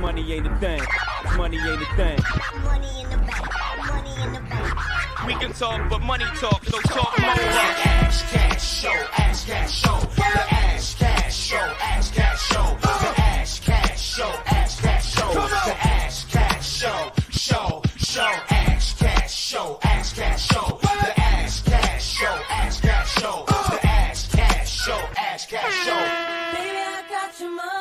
Money ain't a thing. Money ain't a thing. Money in the bank. Money in the bank. We can talk, but money talk, so talk more. Ash Cash Show, Ash Cash Show, the Ash Cash Show, Ash Cash Show, the Ash Cash Show, Ash Cash Show, the Ash Cash Show, Ash Cash Show, Ash Cash Show, the Ash Cash Show, Ash Cash Show, the Ash Cash Show, Ash Cash Show. Baby, I got your money.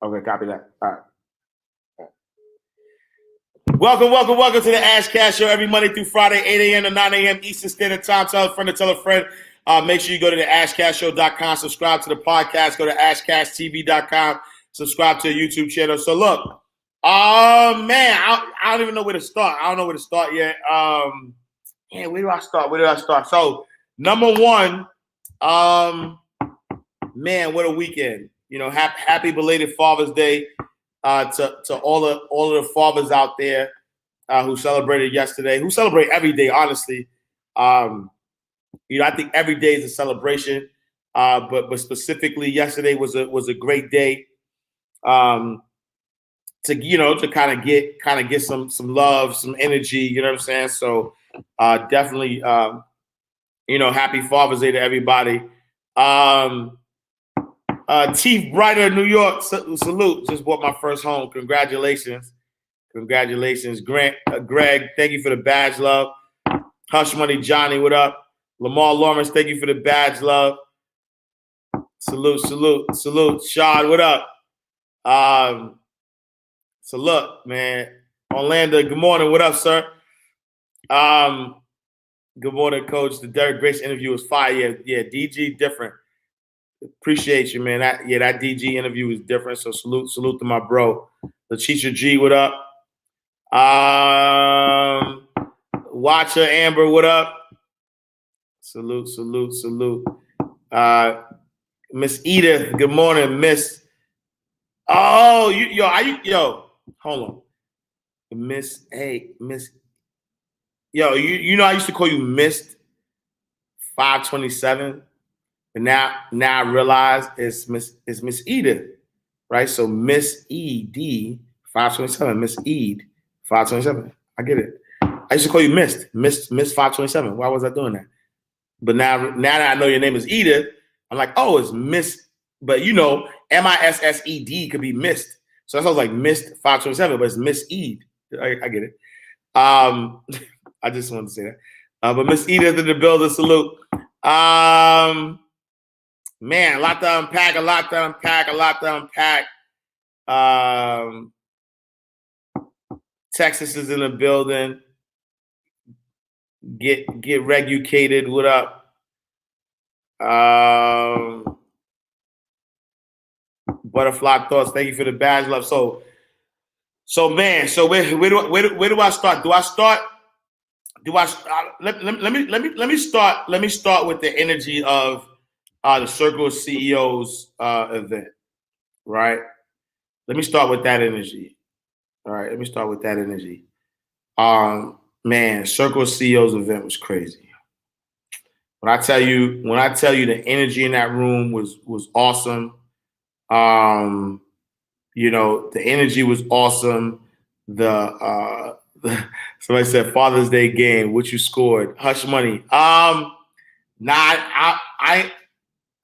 Okay, copy that. All right. Welcome to the Ash Cash Show every Monday through Friday, 8 a.m. to 9 a.m. Eastern Standard Time. Tell a friend to tell a friend. Make sure you go to the AshCashShow.com, subscribe to the podcast, go to AshCashTV.com, subscribe to the YouTube channel. So look, man, I don't even know where to start. I don't know where to start yet. Where do I start? So number one, man, what a weekend. You know, happy belated Father's Day to all of the fathers out there who celebrated yesterday, who celebrate every day, honestly. You know, I think every day is a celebration, but specifically yesterday was a great day to kind of get some love, some energy. You know what I'm saying? So definitely, happy Father's Day to everybody. Chief Brighter, New York, salute. Just bought my first home. Congratulations. Greg, thank you for the badge, love. Hush Money Johnny, what up? Lamar Lawrence, thank you for the badge, love. Salute. Shad, what up? So look, man. Orlando, good morning. What up, sir? Good morning, coach. The Derek Grace interview was fire. Yeah, DG different. Appreciate you, man. That DG interview was different. So salute to my bro. Latisha G, what up? Watcher Amber, what up? Salute. Miss Edith, good morning, Miss. Oh, hold on. Miss. Yo, you know I used to call you Miss 527. And now I realize it's Miss Edith, right? So Miss ED 527, Miss Ed 527. I get it. I used to call you Miss 527. Why was I doing that? But now that I know your name is Edith, I'm like, oh, it's Miss. But you know, MISSED could be missed. So that's why I was like Miss 527, but it's Miss Ed. I get it. I just wanted to say that. But Miss Edith in the building, salute. Man, a lot to unpack. Texas is in the building. Get regucated. What up? Butterfly Thoughts. Thank you for the badge, love. So man. So where do I start? Let me start with the energy of the Circle of CEOs event, right? Let me start with that energy. All right, man, Circle of CEOs event was crazy. When I tell you the energy in that room was awesome. You know, the energy was awesome. Somebody said Father's Day game, what you scored? Hush Money.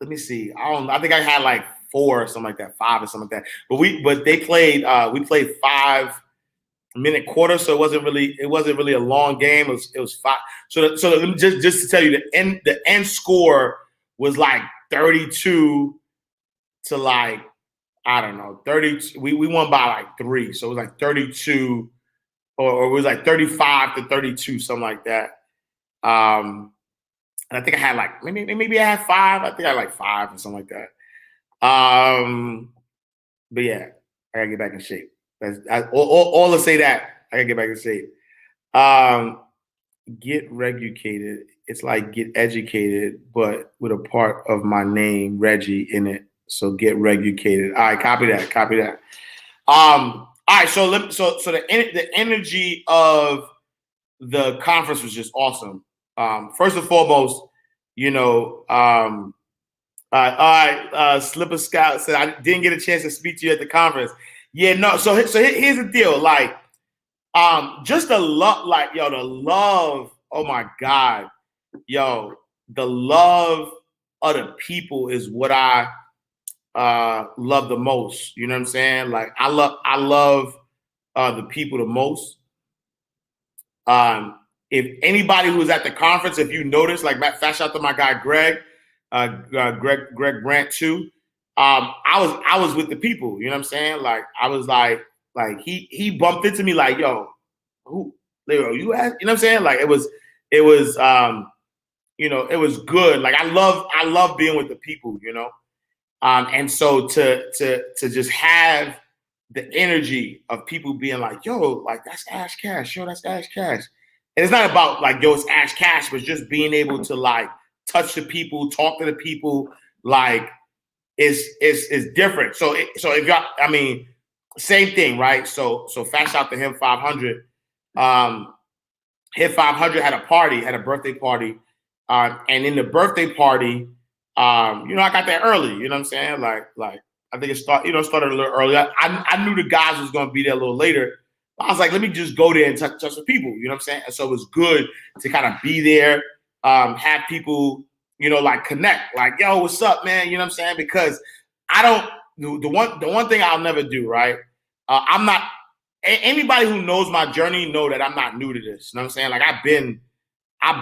Let me see. I think I had like 4 or something like that, 5 or something like that. But we played 5-minute quarters, so it wasn't really a long game. It was 5. So just to tell you, the end score was like 32 to like, I don't know, 30. We won by like 3, so it was like 32, or it was like 35 to 32, something like that. And I think I had like maybe I had 5. I think I had like 5 or something like that. But yeah, I gotta get back in shape. All to say that I gotta get back in shape. Get regucated. It's like get educated, but with a part of my name, Reggie, in it. So get regucated. All right, copy that. All right, so the energy of the conference was just awesome. First and foremost, you know, All right. Slipper Scout said I didn't get a chance to speak to you at the conference. Yeah, no. So here's the deal. Like, just the love, like, yo, the love. Oh my God, yo, the love of the people is what I love the most. You know what I'm saying? Like, I love the people the most. If anybody who was at the conference, if you noticed, like, fast shout to my guy Greg, Greg Brandt too. I was with the people. You know what I'm saying? Like, I was like he bumped into me like, yo, who, Leo, you asked? You know what I'm saying? Like, it was you know, it was good. Like, I love being with the people. You know, and so to just have the energy of people being like, yo, like, that's Ash Cash, yo, that's Ash Cash. And it's not about like, yo, it's Ash Cash, but just being able to like touch the people, talk to the people, like, it's different. So if y'all, I mean, same thing, right? So fast out to him 500. Hit 500 had a party, had a birthday party, and in the birthday party, you know, I got there early. You know what I'm saying? Like I think it started a little early. I knew the guys was gonna be there a little later. I was like, let me just go there and touch the people. You know what I'm saying? And so it was good to kind of be there, have people, you know, like connect, like, yo, what's up, man? You know what I'm saying? Because I don't, the one thing I'll never do, right? I'm not, anybody who knows my journey know that I'm not new to this. You know what I'm saying? Like, I've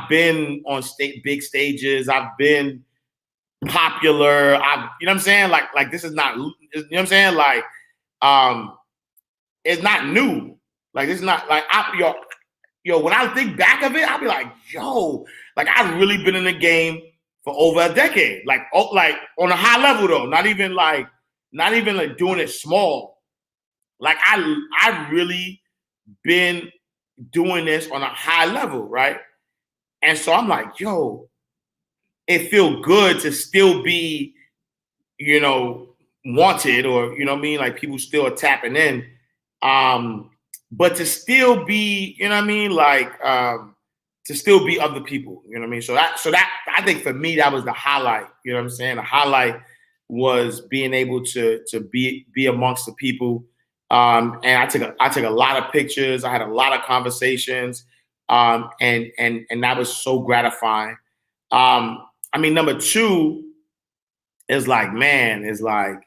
been on big stages. I've been popular. You know what I'm saying? Like this is not, you know what I'm saying? Like, it's not new. Like, this is not like, yo, when I think back of it, I'll be like, yo, like, I've really been in the game for over a decade. Like, like on a high level though, not even like doing it small. Like, I've really been doing this on a high level, right? And so I'm like, yo, it feels good to still be, you know, wanted, or, you know what I mean? Like, people still are tapping in. But to still be, you know what I mean? Like, to still be other people, you know what I mean? So that I think for me, that was the highlight. You know what I'm saying? The highlight was being able to be amongst the people. And I took a lot of pictures. I had a lot of conversations. And that was so gratifying. I mean, number two is like, man, is like,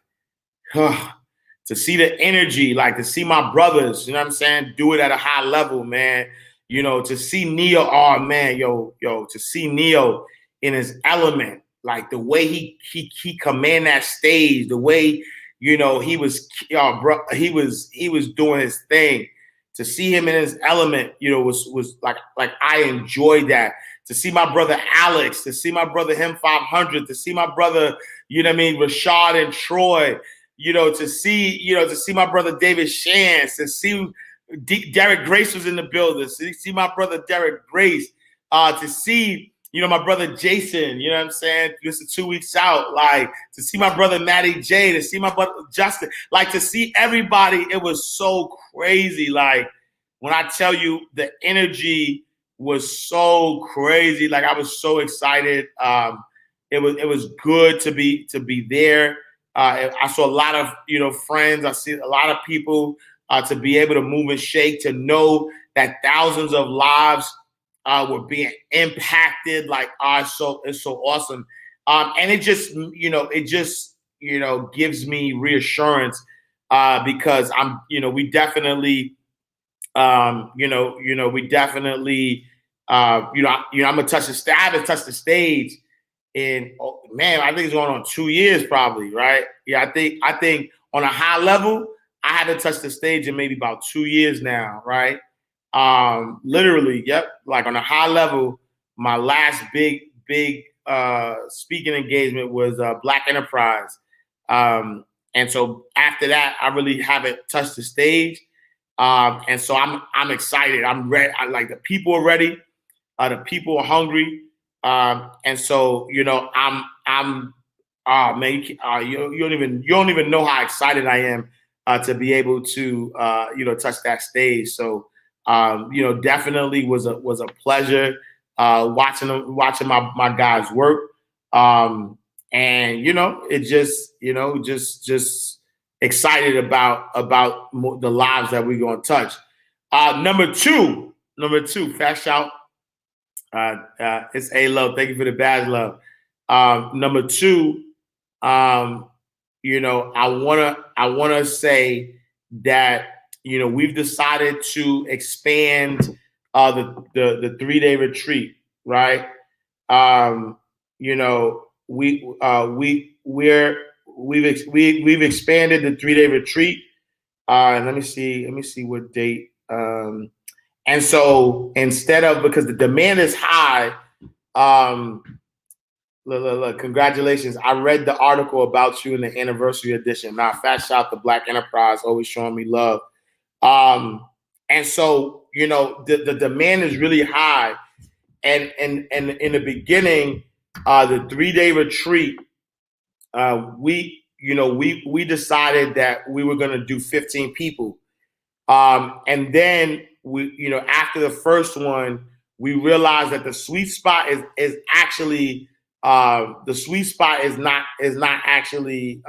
to see the energy, like to see my brothers, you know what I'm saying, do it at a high level, man. You know, to see Neo, oh man, yo, to see Neo in his element, like the way he command that stage, the way, you know, he was doing his thing. To see him in his element, you know, was like I enjoyed that. To see my brother Alex, to see my brother him 500, to see my brother, you know what I mean, Rashad and Troy, you know, to see my brother David Shantz, to see Derek Grace was in the building, to see my brother Derek Grace, to see, you know, my brother Jason, you know what I'm saying, this is 2 weeks out, like to see my brother Matty J, to see my brother Justin, like to see everybody, it was so crazy. Like, when I tell you the energy was so crazy, like I was so excited. It was good to be there. I saw a lot of, you know, friends. I see a lot of people, to be able to move and shake, to know that thousands of lives were being impacted. Like, it's so awesome. And it just gives me reassurance, because we definitely, I'm gonna touch the stage. I haven't touched the stage in, I think it's going on 2 years probably, right? Yeah, I think on a high level, I haven't touched the stage in maybe about 2 years now, right? Literally, yep. Like, on a high level, my last big speaking engagement was Black Enterprise. And so after that, I really haven't touched the stage. And so I'm excited. I'm ready. The people are ready. The people are hungry. And so, you know, I'm man, you don't even know how excited I am to be able to touch that stage. So definitely was a pleasure watching my guys work. and it just just excited about the lives that we're gonna touch. Number two, fast shout. It's A Love. Thank you for the badge, love. Number two, I wanna say that we've decided to expand the 3-day retreat, right? We've expanded the 3-day retreat. And let me see what date. And so instead of, because the demand is high, look, congratulations. I read the article about you in the anniversary edition. Now, fast shout to Black Enterprise, always showing me love. And so, the demand is really high. And in the beginning, the 3-day retreat, we decided that we were going to do 15 people. And then after the first one, we realized that the sweet spot is actually the sweet spot is not actually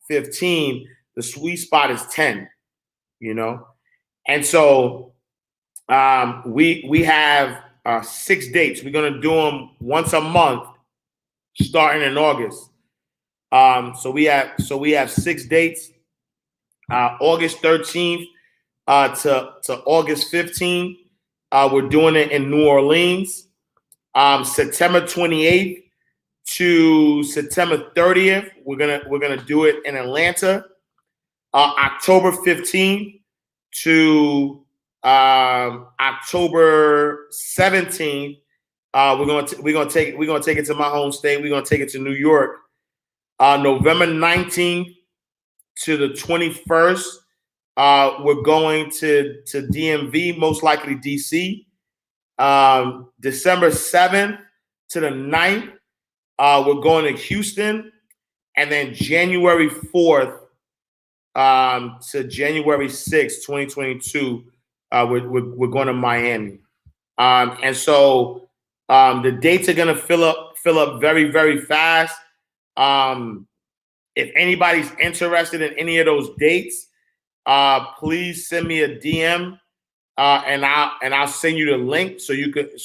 15. The sweet spot is 10. And so we have 6 dates. We're gonna do them once a month, starting in August. So we have 6 dates. August 13th to August 15th. We're doing it in New Orleans. September 28th to September 30th, we're gonna do it in Atlanta. October 15th to October 17th, we're gonna take it to my home state. We're gonna take it to New York. November 19th to the 21st, we're going to DMV, most likely DC. December 7th to the 9th, we're going to Houston. And then January 4th to January 6th, 2022, we're going to Miami. And so the dates are going to fill up very, very fast. If anybody's interested in any of those dates, please send me a DM, and I'll send you the link so you could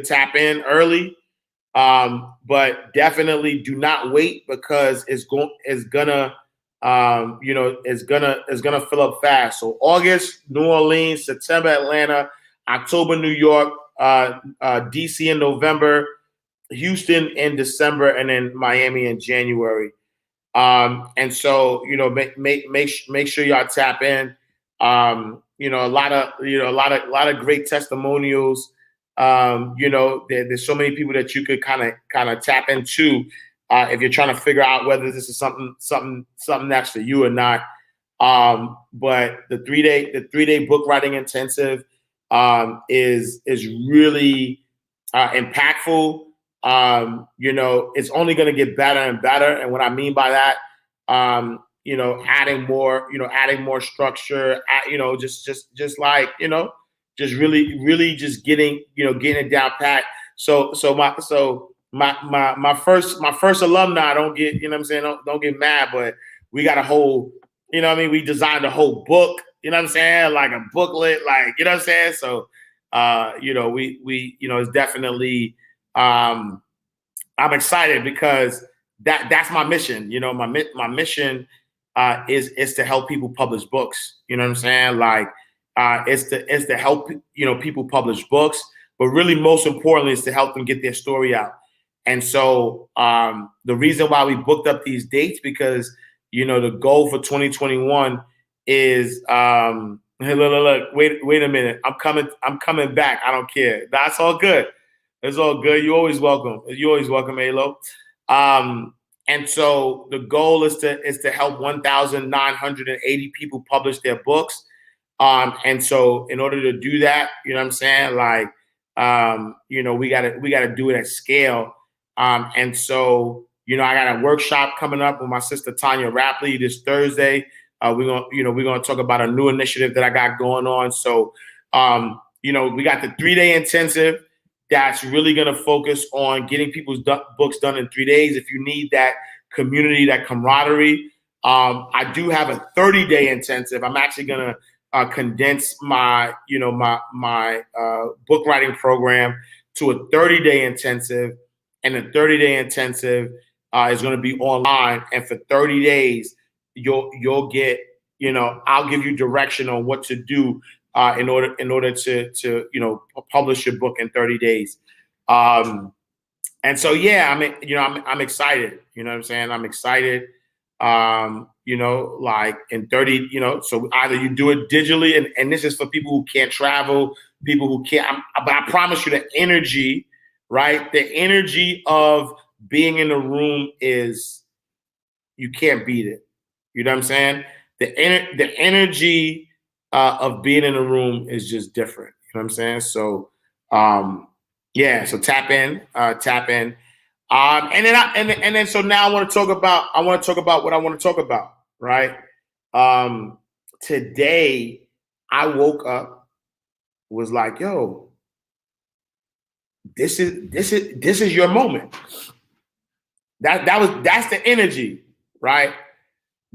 tap in early. But definitely do not wait, because it's gonna fill up fast. So August, New Orleans; September, Atlanta; October, New York; DC in November; Houston in December; and then Miami in January. And so, make sure y'all tap in. A lot of great testimonials. There's so many people that you could kind of tap into if you're trying to figure out whether this is something that's for you or not. But the 3-day book writing intensive is really impactful. It's only going to get better and better. And what I mean by that, adding more structure, just really just getting it down pat. So my first alumni, don't get, don't get mad, but we got a whole, we designed a whole book, like a booklet, So, we it's definitely, I'm excited because that's my mission. My mission is to help people publish books. It's to help people publish books, but really most importantly is to help them get their story out. And so the reason why we booked up these dates, because the goal for 2021 is hey, look, wait a minute, I'm coming back. I don't care. That's all good. It's all good. You're always welcome. Alo. And so the goal is to help 1,980 people publish their books. And so in order to do that, we gotta do it at scale. And so, I got a workshop coming up with my sister Tanya Rapley this Thursday. We're gonna talk about a new initiative that I got going on. So, we got the 3-day intensive that's really going to focus on getting people's books done in 3 days. If you need that community, that camaraderie, I do have a 30-day intensive. I'm actually going to condense my book writing program to a 30-day intensive, and the 30-day intensive is going to be online. And for 30 days, you'll get, I'll give you direction on what to do in order to publish your book in 30 days. And so I'm excited. You know what I'm saying? I'm excited. Like in 30, so either you do it digitally, and this is for people who can't travel, people who can't, but I promise you the energy, right? The energy of being in the room you can't beat it. You know what I'm saying? The energy of being in the room is just different. You know what I'm saying? So, so tap in. And then so now I want to talk about what I want to talk about, right? Today I woke up, was like, yo, this is your moment. That's the energy, right?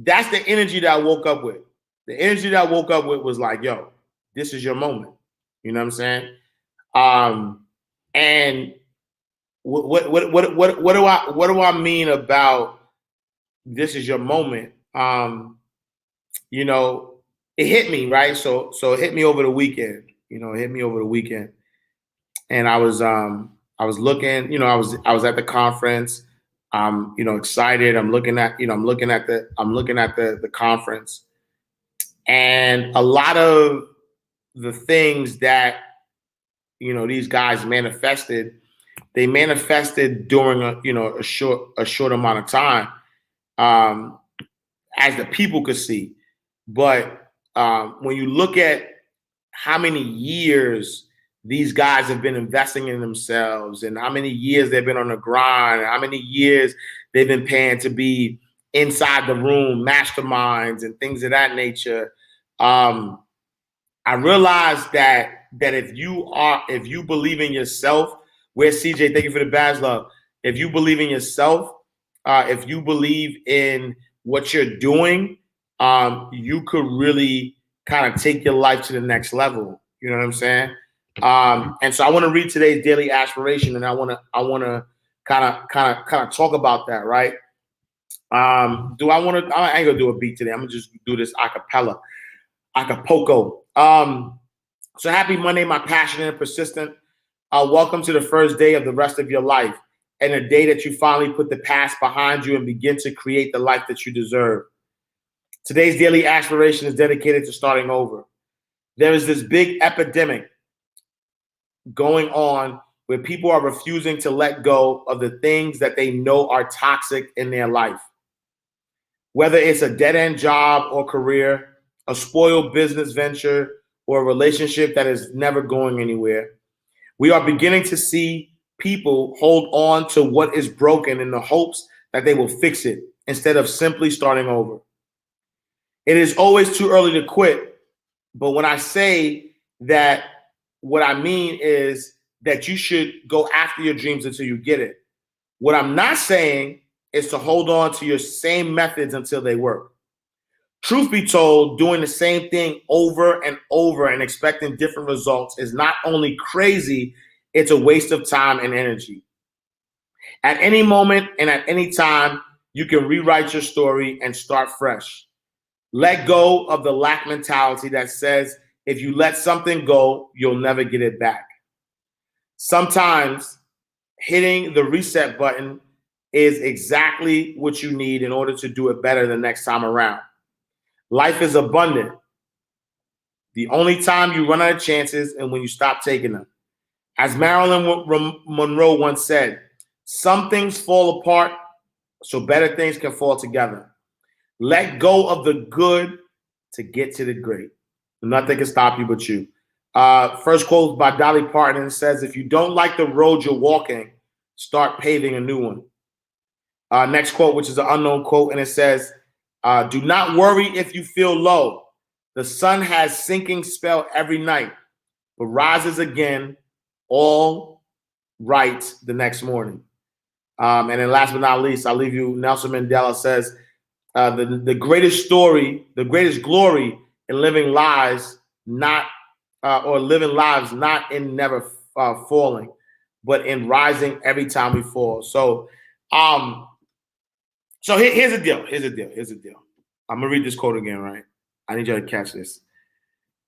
That's the energy that I woke up with. The energy that I woke up with was like, yo, this is your moment. You know what I'm saying? And what do I mean about this is your moment? It hit me, right? So it hit me over the weekend. And I was looking, I was at the conference. I'm excited. I'm looking at the conference, and a lot of the things that these guys manifested, they manifested during a short amount of time, as the people could see. But when you look at how many years these guys have been investing in themselves, and how many years they've been on the grind, and how many years they've been paying to be inside the room, masterminds and things of that nature, I realized that if you believe in yourself, where's CJ? Thank you for the badge, love. If you believe in yourself, if you believe in what you're doing, you could really kind of take your life to the next level. You know what I'm saying? And so I want to read today's daily aspiration, and I want to kind of talk about that, right? I ain't gonna do a beat today. I'm gonna just do this acapella, acapulco. So happy Monday, my passionate and persistent. Welcome to the first day of the rest of your life, and a day that you finally put the past behind you and begin to create the life that you deserve. Today's daily aspiration is dedicated to starting over. There is this big epidemic going on where people are refusing to let go of the things that they know are toxic in their life. Whether it's a dead-end job or career, a spoiled business venture, or a relationship that is never going anywhere, we are beginning to see people hold on to what is broken in the hopes that they will fix it instead of simply starting over. It is always too early to quit, but when I say that, what I mean is that you should go after your dreams until you get it. What I'm not saying is to hold on to your same methods until they work. Truth be told, doing the same thing over and over and expecting different results is not only crazy, it's a waste of time and energy. At any moment and at any time, you can rewrite your story and start fresh. Let go of the lack mentality that says, if you let something go, you'll never get it back. Sometimes hitting the reset button is exactly what you need in order to do it better the next time around. Life is abundant. The only time you run out of chances is when you stop taking them. As Marilyn Monroe once said, some things fall apart so better things can fall together. Let go of the good to get to the great. Nothing can stop you but you. First quote by Dolly Parton says, if you don't like the road you're walking, start paving a new one. Next quote, which is an unknown quote, and it says, do not worry if you feel low. The sun has sinking spell every night, but rises again all right the next morning. And then last but not least, I'll leave you. Nelson Mandela says, the greatest story, the greatest glory in living lives, not living lives, not in never falling, but in rising every time we fall. So, here's the deal. Here's the deal. I'm gonna read this quote again, right? I need you to catch this.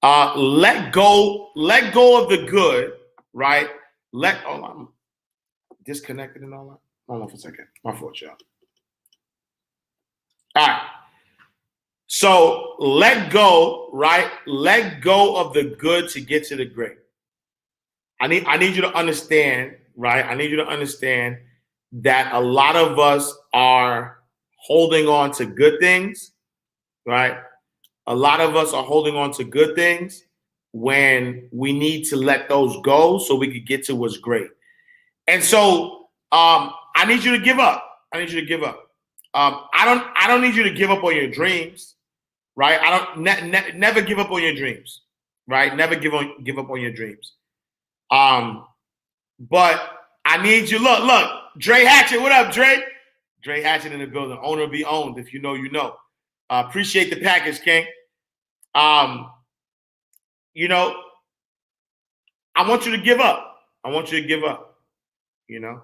Let go of the good, right? I'm disconnected and all that. Hold on for a second. My fault, y'all. All right. So let go, right? Let go of the good to get to the great. I need you to understand, right? I need you to understand that a lot of us are holding on to good things, right? A lot of us are holding on to good things when we need to let those go so we could get to what's great. And so I need you to give up. I need you to give up. I don't need you to give up on your dreams, right? I don't never give up on your dreams, right? Never give up on your dreams. But I need you. Look, Dre Hatchett. What up, Dre? Dre Hatchett in the building. Owner be owned. If you know, you know. Appreciate the package, King. You know, I want you to give up. I want you to give up. You know,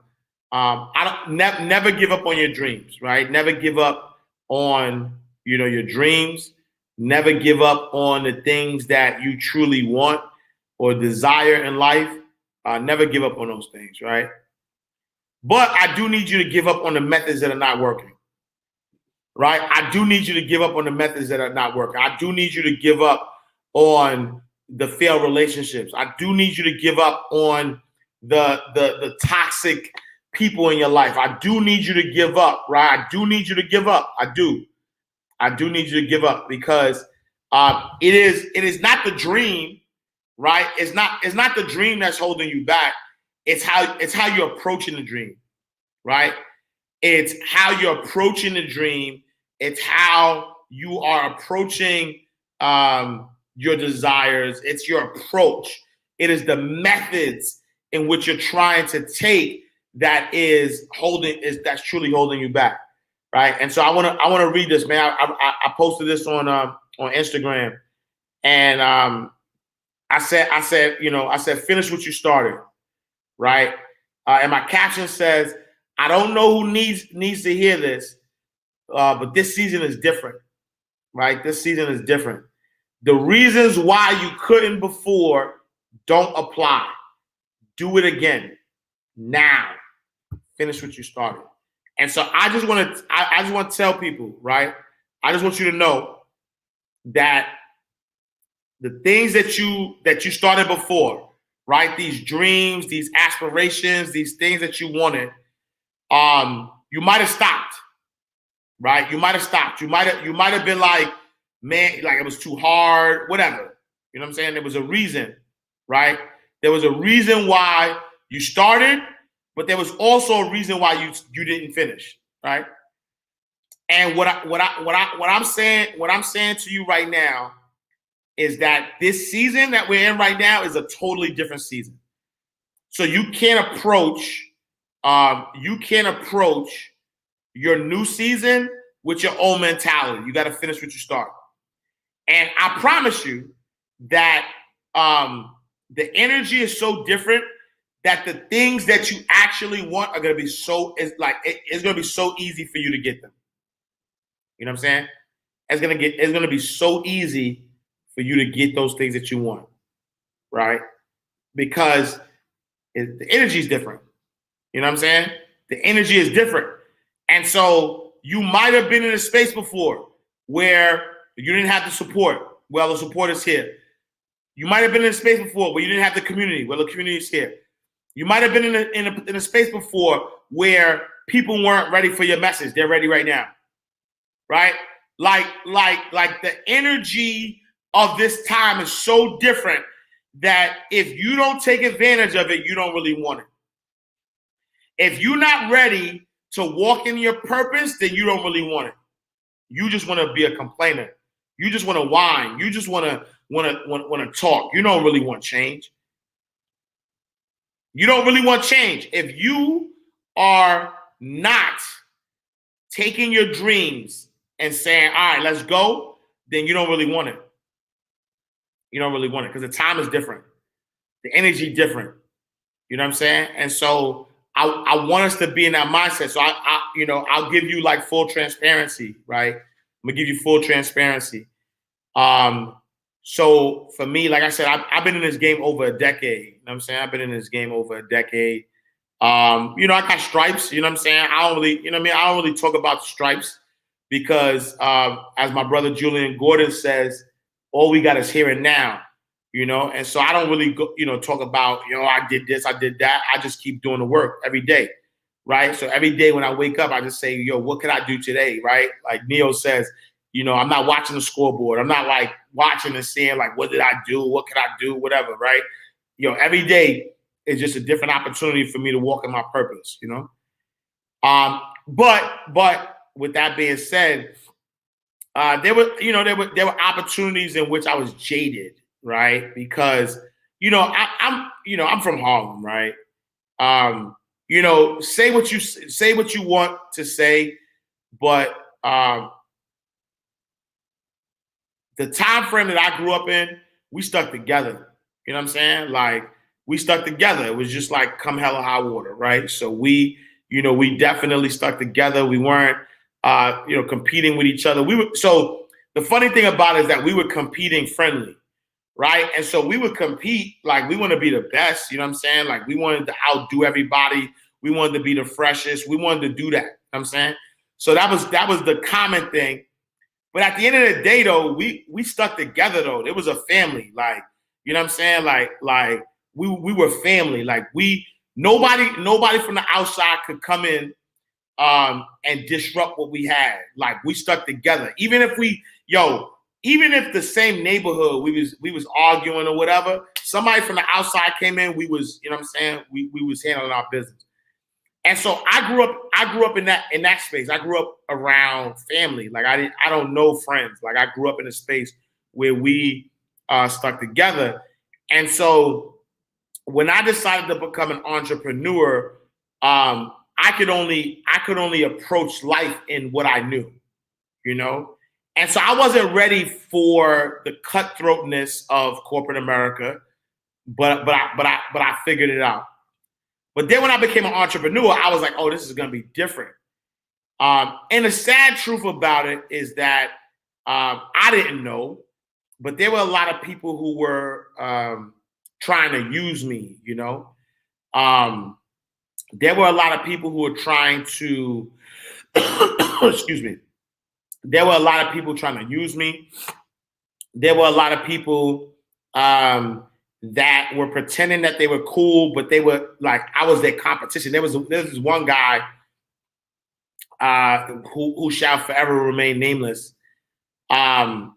I don't never give up on your dreams, right? Never give up on, you know, your dreams. Never give up on the things that you truly want or desire in life. Never give up on those things, right? But I do need you to give up on the methods that are not working, right? I do need you to give up on the methods that are not working. I do need you to give up on the failed relationships. I do need you to give up on the toxic people in your life. I do need you to give up, right? I do need you to give up. I do need you to give up because it is not the dream, right? It's not the dream that's holding you back. It's how you're approaching the dream, right? It's how you're approaching the dream. It's how you are approaching your desires. It's your approach. It is the methods in which you're trying to take that's truly holding you back, right? And so I want to read this, man. I posted this on Instagram, and I said finish what you started, right? And my caption says, I don't know who needs to hear this, but this season is different, right? This season is different. The reasons why you couldn't before don't apply. Do it again now. Finish what you started. And so I just want to tell people, right? I just want you to know that the things that you started before, right? These dreams, these aspirations, these things that you wanted, you might have stopped, right? You might have stopped. You might have been like, man, like it was too hard, whatever. You know what I'm saying? There was a reason, right? There was a reason why you started, but there was also a reason why you didn't finish, right? And what I'm saying to you right now is that this season that we're in right now is a totally different season. So you can't approach your new season with your old mentality. You got to finish what you start. And I promise you that the energy is so different that the things that you actually want are going to be it's going to be so easy for you to get them. You know what I'm saying? It's going to be so easy for you to get those things that you want, right? Because the energy is different. You know what I'm saying? The energy is different. And so you might have been in a space before where you didn't have the support. Well, the support is here. You might have been in a space before where you didn't have the community. Well, the community is here. You might have been in a space before where people weren't ready for your message. They're ready right now, right? Like the energy of this time is so different that if you don't take advantage of it, you don't really want it. If you're not ready to walk in your purpose, then you don't really want it. You just want to be a complainer. You just want to whine. You just want to talk. You don't really want change. You don't really want change. If you are not taking your dreams and saying, all right, let's go, then you don't really want it. You don't really want it because the time is different. The energy different. You know what I'm saying? And so I want us to be in that mindset. So I'll give you like full transparency, right? I'm gonna give you full transparency. So for me, like I said, I've been in this game over a decade. You know what I'm saying? I've been in this game over a decade. I got stripes, you know what I'm saying? I don't really, I don't really talk about stripes because as my brother Julian Gordon says, all we got is here and now, and so I don't really go, talk about, I did this, I did that. I just keep doing the work every day, right? So every day when I wake up, I just say, what can I do today, right? Like Neo says, I'm not watching the scoreboard. I'm not like watching and seeing like, what did I do? What can I do? Whatever, right? Every day is just a different opportunity for me to walk in my purpose, But with that being said, there were opportunities in which I was jaded, right? Because, I'm from Harlem, right? Say what you want to say, but the time frame that I grew up in, we stuck together. You know what I'm saying? Like we stuck together. It was just like come hell or high water, right? So we definitely stuck together. We weren't competing with each other. So the funny thing about it is that we were competing friendly, right? And so we would compete like we want to be the best, you know what I'm saying? Like we wanted to outdo everybody. We wanted to be the freshest. We wanted to do that, you know what I'm saying? So that was the common thing. But at the end of the day, though, we stuck together, though. It was a family. Like, you know what I'm saying? Like we were family. Like nobody from the outside could come in and disrupt what we had. Like we stuck together. Even if the same neighborhood we was arguing or whatever, somebody from the outside came in, we was, you know what I'm saying? We was handling our business. And so I grew up in that space. I grew up around family. Like I don't know friends. Like I grew up in a space where we stuck together. And so when I decided to become an entrepreneur, I could only approach life in what I knew, And so I wasn't ready for the cutthroatness of corporate America, but I figured it out. But then when I became an entrepreneur, I was like, oh, this is going to be different. And the sad truth about it is that I didn't know, but there were a lot of people who were trying to use me, There were a lot of people who were trying to, excuse me. There were a lot of people trying to use me. There were a lot of people that were pretending that they were cool, but they were like, I was their competition. There was this one guy who shall forever remain nameless. Y'all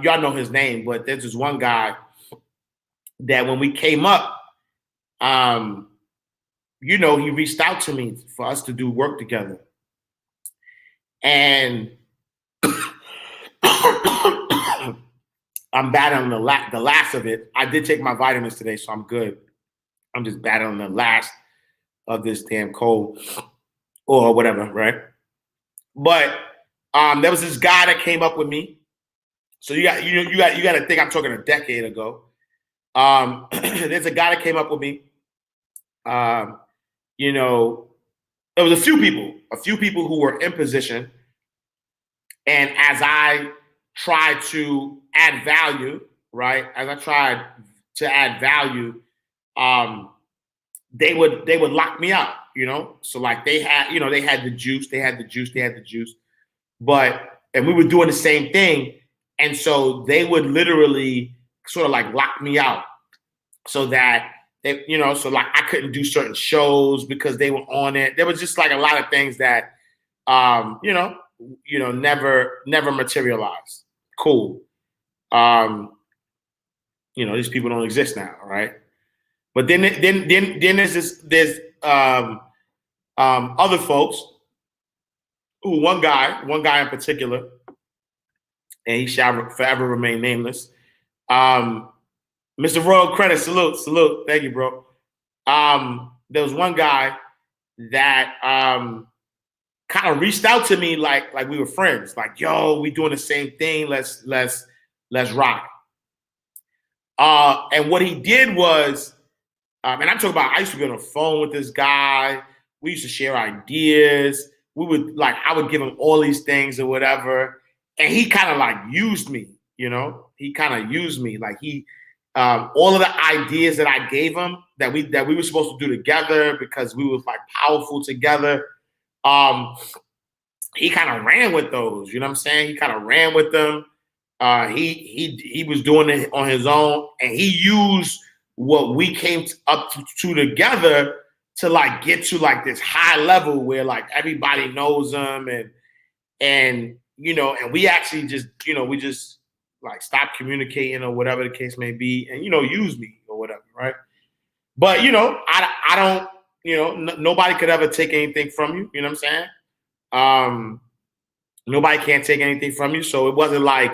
know his name, but there's this one guy that when we came up, he reached out to me for us to do work together. And I'm battling the last of it. I did take my vitamins today, so I'm good. I'm just battling the last of this damn cold or whatever, right? But there was this guy that came up with me. So you got to think I'm talking a decade ago. There's a guy that came up with me. There was a few people who were in position, and as I tried to add value, right? As I tried to add value, they would lock me out, So like they had the juice, and we were doing the same thing. And so they would literally sort of like lock me out so that so like I couldn't do certain shows because they were on it. There was just like a lot of things that, never materialized. Cool. These people don't exist now, right? But then there's other folks. One guy in particular, and he shall forever remain nameless. Mr. Royal Credit, salute. Thank you, bro. there was one guy that kind of reached out to me like we were friends, like, yo, we doing the same thing. Let's rock. And what he did was, and I'm talking about, I used to be on the phone with this guy. We used to share ideas. I would give him all these things or whatever. And he kind of like used me, you know, he kind of used me. Like all of the ideas that I gave him that we were supposed to do together because we were like powerful together. He kind of ran with those, you know what I'm saying? He kind of ran with them. He was doing it on his own, and he used what we came up to together to like get to like this high level where like everybody knows him, and you know, and we actually just, you know, we just like stopped communicating or whatever the case may be, and you know, use me or whatever, right? But you know, I don't, you know, nobody could ever take anything from you, you know what I'm saying? Nobody can't take anything from you, so it wasn't like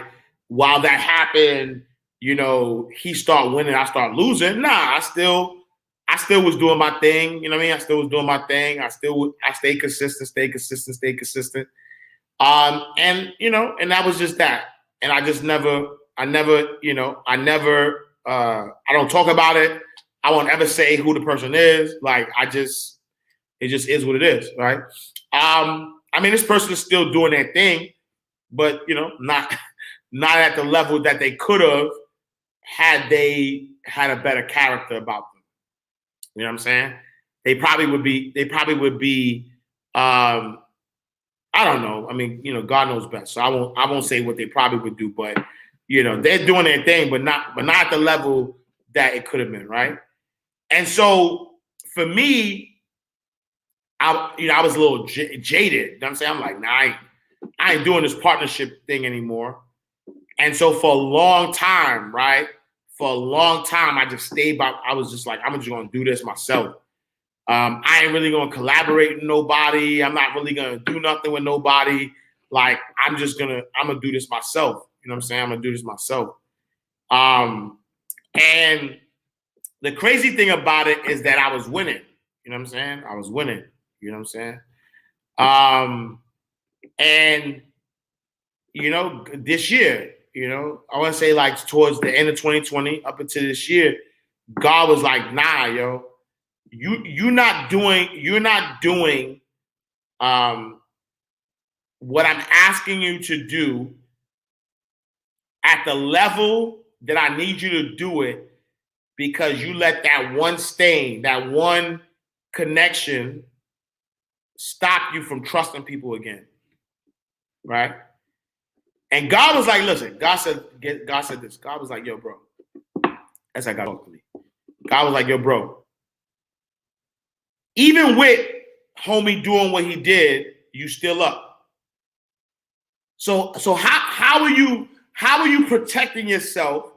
while that happened, you know, he start winning, I start losing. Nah, I still was doing my thing. You know what I mean? I still was doing my thing. I stayed consistent. And you know, and that was just that. And I don't talk about it. I won't ever say who the person is. Like it just is what it is, right? I mean, this person is still doing their thing, but you know, not at the level that they could have had they had a better character about them. You know what I'm saying? They probably would be I don't know. I mean, you know, God knows best. So I won't say what they probably would do, but you know, they're doing their thing, but not at the level that it could have been, right? And so for me, I was a little jaded. You know what I'm saying? I'm like, nah, I ain't doing this partnership thing anymore. And so for a long time, right? For a long time, I just stayed by. I was just like, I'm just going to do this myself. I ain't really going to collaborate with nobody. I'm not really going to do nothing with nobody. Like, I'm going to do this myself. You know what I'm saying? I'm going to do this myself. And the crazy thing about it is that I was winning. You know what I'm saying? I was winning. You know what I'm saying? And, you know, this year, you know, I want to say like towards the end of 2020 up until this year, God was like, nah, yo, you're not doing what I'm asking you to do at the level that I need you to do it, because you let that one stain, that one connection stop you from trusting people again. Right? And God was like, listen, God said this. God was like, yo, bro. That's how God talked to me. God was like, yo, bro. Even with homie doing what he did, you still up. So how are you protecting yourself?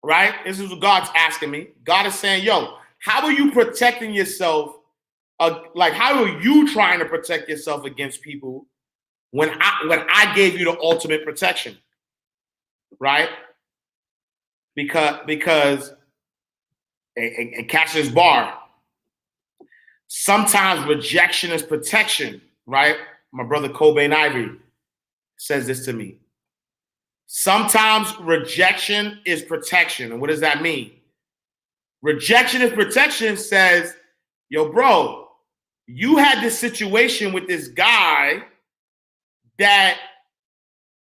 Right? This is what God's asking me. God is saying, yo, how are you protecting yourself? Like, how are you trying to protect yourself against people when I gave you the ultimate protection? Right? Because and catch this bar. Sometimes rejection is protection, right? My brother Cobain Ivy says this to me. Sometimes rejection is protection. And what does that mean? Rejection is protection says, yo, bro, you had this situation with this guy that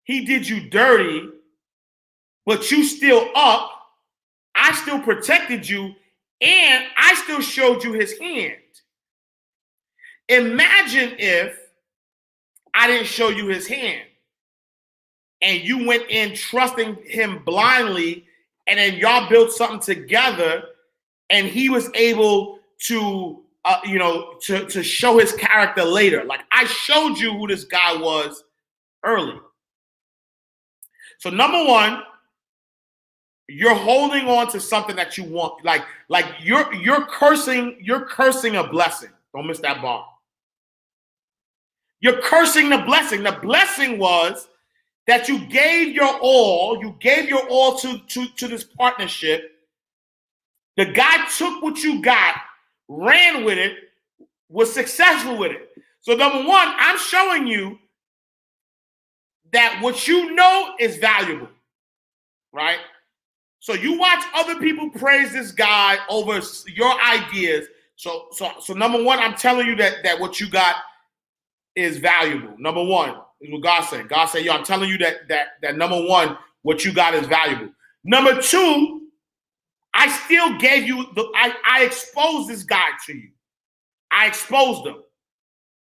he did you dirty, but you still up. I still protected you, and I still showed you his hand. Imagine if I didn't show you his hand and you went in trusting him blindly, and then y'all built something together, and he was able to, to show his character later. Like, I showed you who this guy was early. So number one, you're holding on to something that you want. Like you're cursing a blessing. Don't miss that bar. You're cursing the blessing. The blessing was that you gave your all to this partnership. The guy took what you got, ran with it, was successful with it. So number one, I'm showing you that what you know is valuable, right? So you watch other people praise this guy over your ideas. So number one, I'm telling you that what you got is valuable. Number one is what God said. God said, yo, I'm telling you that number one, what you got is valuable. Number two, I still gave you I exposed this guy to you. I exposed him.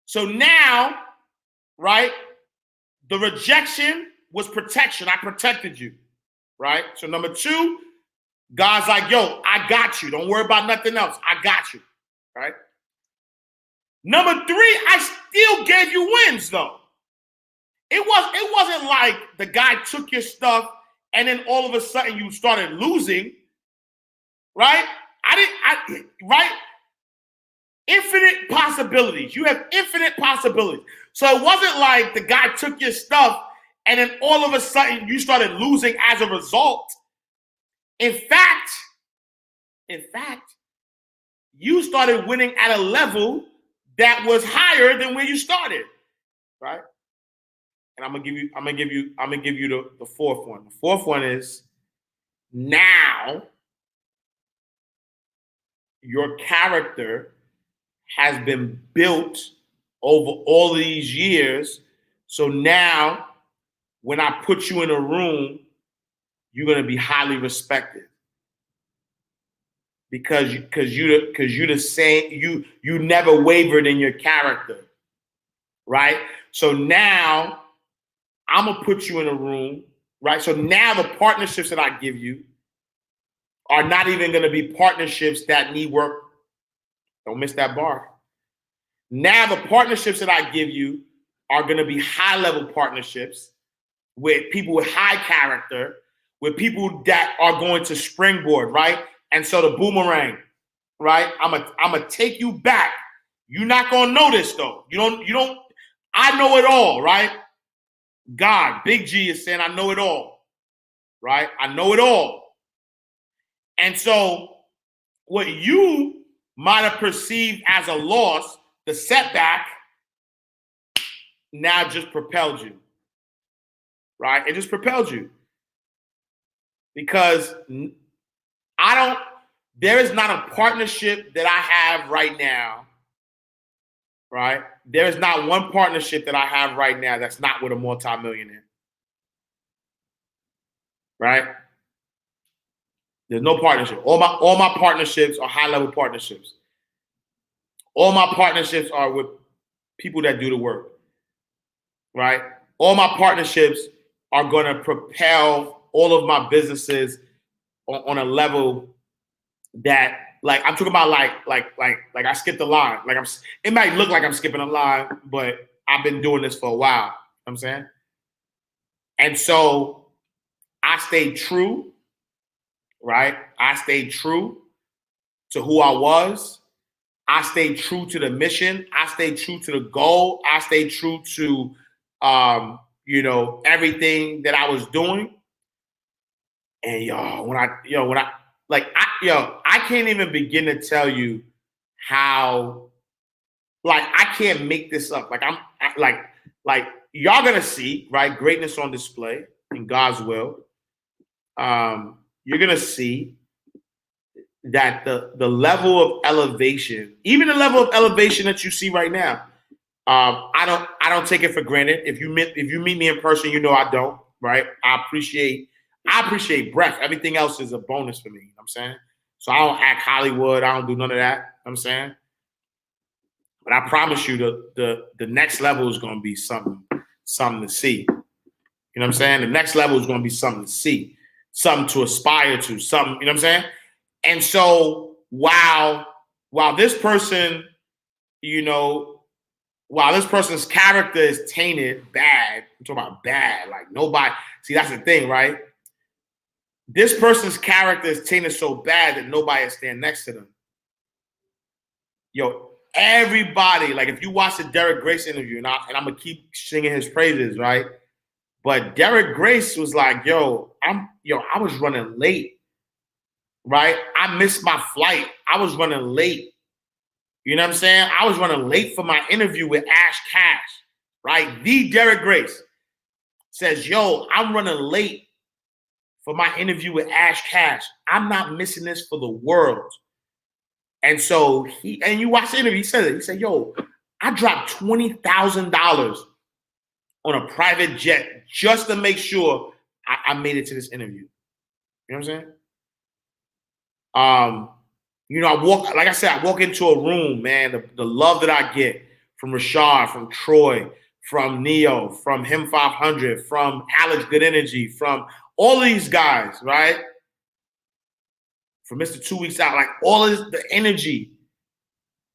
So now, right, the rejection was protection. I protected you, right? So number two, God's like, yo, I got you. Don't worry about nothing else. I got you, right? Number three, I still gave you wins, though. It wasn't like the guy took your stuff and then all of a sudden you started losing, right? Right? Infinite possibilities. You have infinite possibilities. So it wasn't like the guy took your stuff and then all of a sudden you started losing as a result. In fact, you started winning at a level that was higher than where you started, right? And I'm gonna give you the fourth one. The fourth one is now your character has been built over all these years. So now when I put you in a room, you're gonna be highly respected. Because you the same, you never wavered in your character, right? So now I'm gonna put you in a room, right? So now the partnerships that I give you are not even gonna be partnerships that need work. Don't miss that bar. Now the partnerships that I give you are gonna be high-level partnerships with people with high character, with people that are going to springboard, right? And so the boomerang, right? I'm gonna take you back. You're not gonna know this though. You don't. I know it all, right? God, Big G is saying, I know it all, right? I know it all. And so what you might have perceived as a loss, the setback, now just propelled you, right? It just propelled you. Because there is not a partnership that I have right now, right? There is not one partnership that I have right now that's not with a multimillionaire, right? There's no partnership. All my partnerships are high-level partnerships. All my partnerships are with people that do the work, right? All my partnerships are going to propel all of my businesses on a level that, like, I'm talking about like I skipped a line. Like it might look like I'm skipping a line, but I've been doing this for a while. You know what I'm saying? And so I stayed true, right? I stayed true to who I was. I stayed true to the mission. I stayed true to the goal. I stayed true to everything that I was doing. And I can't even begin to tell you how, like, I can't make this up. Like, like y'all gonna see, right? Greatness on display in God's will. You're gonna see that the level of elevation, even the level of elevation that you see right now, I don't take it for granted. If you meet me in person, you know I don't, right? I appreciate breath. Everything else is a bonus for me. You know what I'm saying? So I don't act Hollywood. I don't do none of that. You know what I'm saying? But I promise you the next level is going to be something to see. You know what I'm saying? The next level is going to be something to see, something to aspire to, something, you know what I'm saying? And so while this person, while this person's character is tainted bad, I'm talking about bad, like nobody, see, that's the thing, right? This person's character is tainted so bad that nobody will stand next to them. Yo, everybody, like if you watch the Derek Grace interview, and I'm going to keep singing his praises, right? But Derek Grace was like, I was running late. right? I missed my flight. I was running late. You know what I'm saying? I was running late for my interview with Ash Cash, right? The Derek Grace says, yo, I'm running late for my interview with Ash Cash. I'm not missing this for the world. And so you watch the interview, he said it. He said, yo, I dropped $20,000 on a private jet just to make sure I made it to this interview. You know what I'm saying? You know, I walk into a room, man, the love that I get from Rashad, from Troy, from Neo, from Him 500, from Alex Good Energy, from all of these guys, right? From Mr. 2 Weeks Out, like all of the energy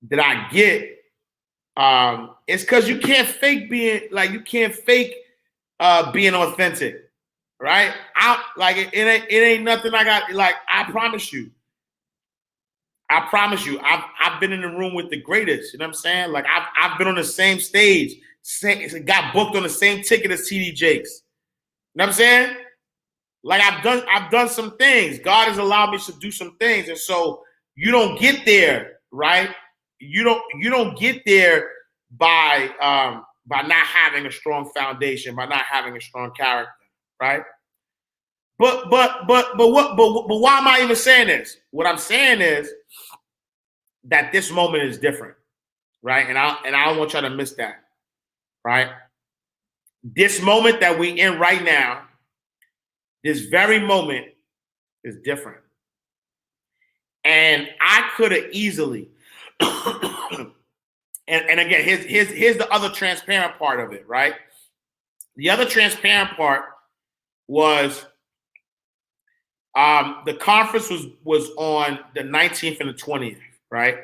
that I get, it's because you can't fake being authentic, right? It ain't nothing I got. Like, I promise you, I've been in the room with the greatest. You know what I'm saying? Like, I've been on the same stage, got booked on the same ticket as TD Jakes. You know what I'm saying? Like, I've done some things. God has allowed me to do some things, and so you don't get there, right? You don't get there by not having a strong foundation, by not having a strong character, right? But why am I even saying this? What I'm saying is that this moment is different, right? And I don't want y'all to miss that, right? This moment that we in right now, this very moment is different. And I could have easily, and again, here's the other transparent part of it, right? The other transparent part was the conference was on the 19th and the 20th, right?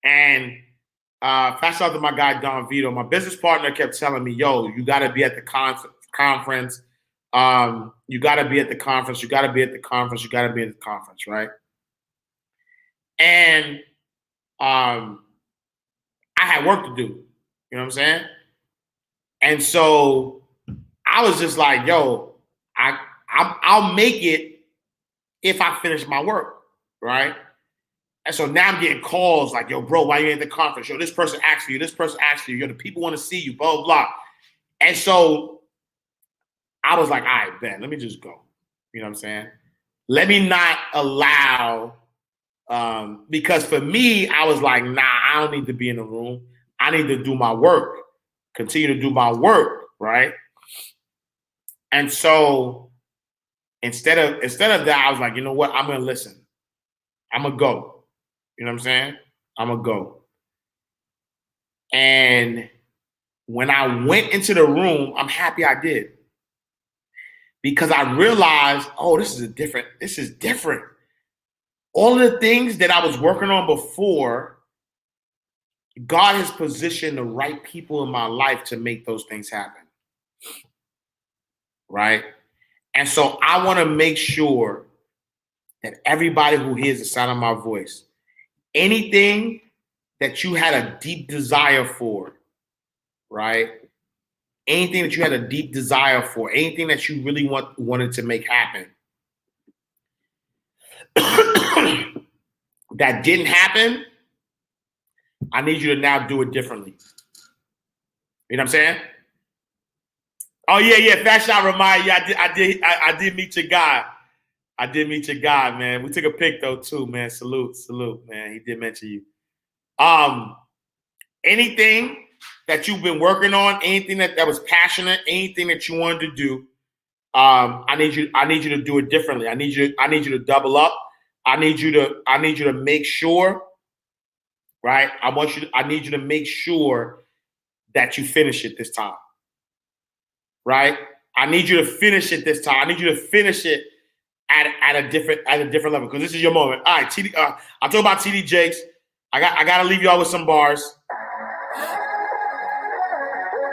And fast out to my guy Don Vito, my business partner kept telling me, yo, you got to be at the conference. You got to be at the conference. You got to be at the conference. You got to be at the conference, right? And I had work to do. You know what I'm saying? And so I was just like, yo, I'll make it if I finish my work, right? And so now I'm getting calls like, yo, bro, why you ain't at the conference? Yo, this person asked for you. This person asked for you. Yo, the people want to see you, blah, blah, blah. And so I was like, all right, Ben, let me just go. You know what I'm saying? Let me not allow, because for me, I was like, nah, I don't need to be in the room. I need to do my work, continue to do my work, right? And so instead of that, I was like, you know what? I'm going to listen. I'm going to go. You know what I'm saying? I'm going to go. And when I went into the room, I'm happy I did. Because I realized, oh, this is different. All of the things that I was working on before, God has positioned the right people in my life to make those things happen. Right? And so I want to make sure that everybody who hears the sound of my voice, anything that you had a deep desire for, right? Anything that you had a deep desire for, anything that you really wanted to make happen, that didn't happen, I need you to now do it differently. You know what I'm saying? Oh yeah. Fat Shot remind you, I did meet your guy. I did meet your guy, man. We took a pic though too, man. Salute, man. He did mention you. Anything that you've been working on, anything that was passionate, anything that you wanted to do, I need you to do it differently. I need you to double up. I need you to make sure, right? I need you to make sure that you finish it this time. Right? I need you to finish it this time. I need you to finish it at a different level, because this is your moment. All right, TD, I'll talk about TD Jakes. I gotta leave y'all with some bars.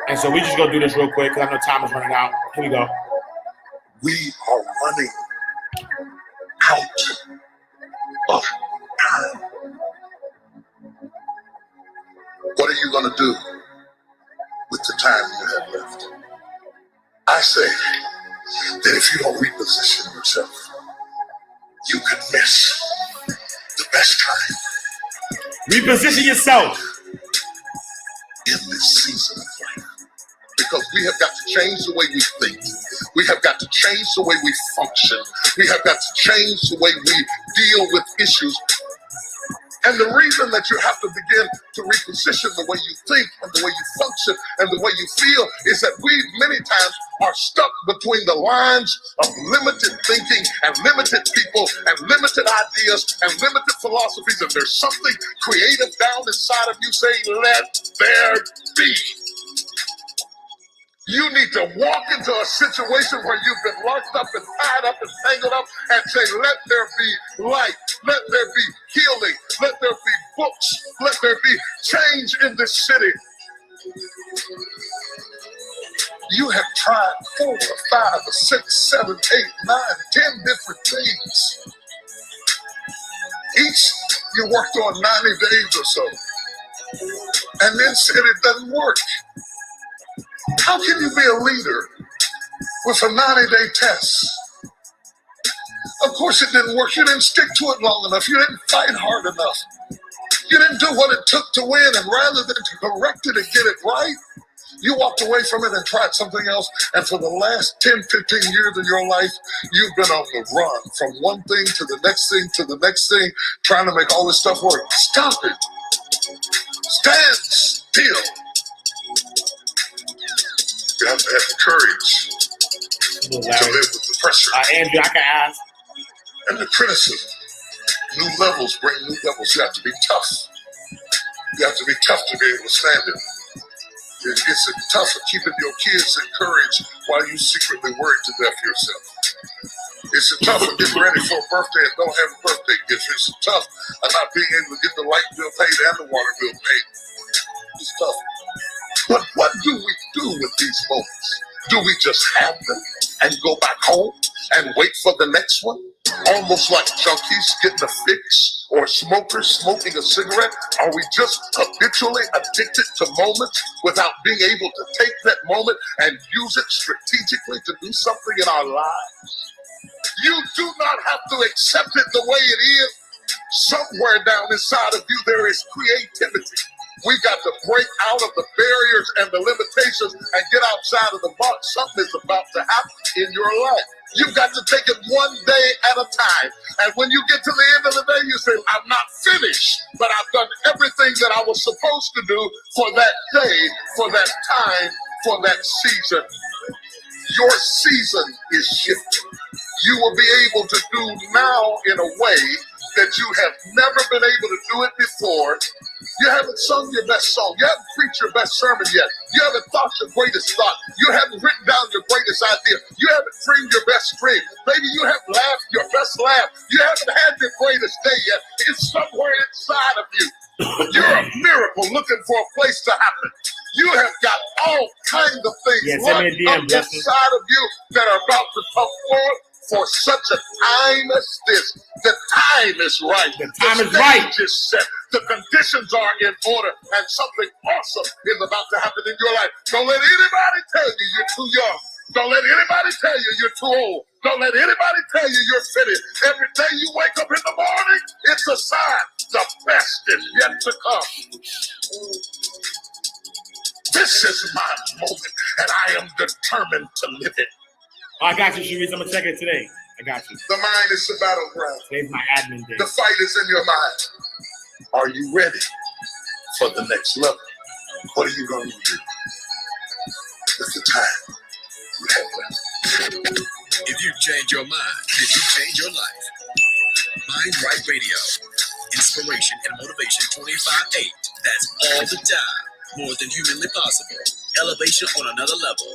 And so we just gonna do this real quick because I know time is running out. Here we go. We are running out of time. What are you gonna do with the time you have left? I say that if you don't reposition yourself, You could miss the best time Reposition yourself. in this season of life. Because we have got to change the way we think. We have got to change the way we function. We have got to change the way we deal with issues. And the reason that you have to begin to reposition the way you think and the way you function and the way you feel is that we many times are stuck between the lines of limited thinking and limited people and limited ideas and limited philosophies. And there's something creative down inside of you saying, let there be. You need to walk into a situation where you've been locked up and tied up and tangled up and say, let there be light, let there be healing, let there be books, let there be change in this city. You have tried 4 or 5 or 6, 7, 8, 9, 10 different things. Each you worked on 90 days or so and then said it doesn't work. How can you be a leader with a 90-day test? Of course it didn't work. You didn't stick to it long enough. You didn't fight hard enough. You didn't do what it took to win. And rather than to correct it and get it right, you walked away from it and tried something else. And for the last 10, 15 years of your life, you've been on the run from one thing to the next thing to the next thing, trying to make all this stuff work. Stop it. Stand still. You have to have the courage to live with the pressure Andrew, I can ask. and the criticism. New levels bring new levels. You have to be tough. You have to be tough to be able to stand it. It's tough for keeping your kids encouraged while you secretly worry to death yourself. It's tough for getting ready for a birthday and don't have a birthday gift. It's tough of not being able to get the light bill paid and the water bill paid. It's tough. But what do we do with these moments? Do we just have them and go back home and wait for the next one? Almost like junkies getting a fix or smokers smoking a cigarette? Are we just habitually addicted to moments without being able to take that moment and use it strategically to do something in our lives? You do not have to accept it the way it is. Somewhere down inside of you there is creativity. We got to break out of the barriers and the limitations and get outside of the box. Something is about to happen in your life. You've got to take it one day at a time. And when you get to the end of the day, you say, I'm not finished, but I've done everything that I was supposed to do for that day, for that time, for that season. Your season is shifting. You will be able to do now in a way that you have never been able to do it before. You haven't sung your best song. You haven't preached your best sermon yet. You haven't thought your greatest thought. You haven't written down your greatest idea. You haven't dreamed your best dream. Maybe you haven't laughed your best laugh. You haven't had your greatest day yet. It's somewhere inside of you. You're a miracle looking for a place to happen. You have got all kinds of things locked up inside of you that are about to come forth for such a time as this. The time is right. The time is right. The stage is set. The conditions are in order, and something awesome is about to happen in your life. Don't let anybody tell you you're too young. Don't let anybody tell you you're too old. Don't let anybody tell you you're finished. Every day you wake up in the morning, it's a sign. The best is yet to come. This is my moment, and I am determined to live it. Oh, I got you, Sharice. I'm going to check it today. I got you. The mind is the battleground. Today's my admin day. The fight is in your mind. Are you ready for the next level? What are you going to do with the time you have left? If you change your mind, did you change your life? Mind Right Radio. Inspiration and motivation 25/8. That's all the time. More than humanly possible. Elevation on another level.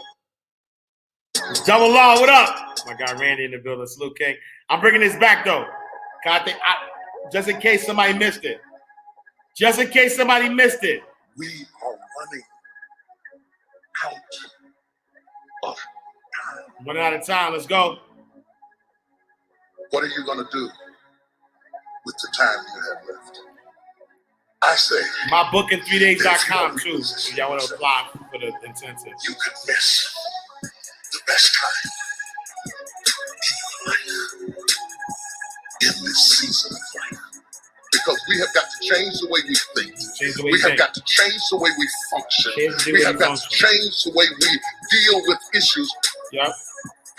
Double Law, what up? My guy Randy in the building. Salute, King. I'm bringing this back, though. Just in case somebody missed it. Just in case somebody missed it. We are running out of time. Running out of time. Let's go. What are you going to do with the time you have left? I say, My book in 3days.com, too. If y'all want to apply for the intensive. you could miss the best time in your life. We have got to change the way we think. Change the way We you have think. got to change the way we function. Change the We way have you got to function. change the way we deal with issues. Yep.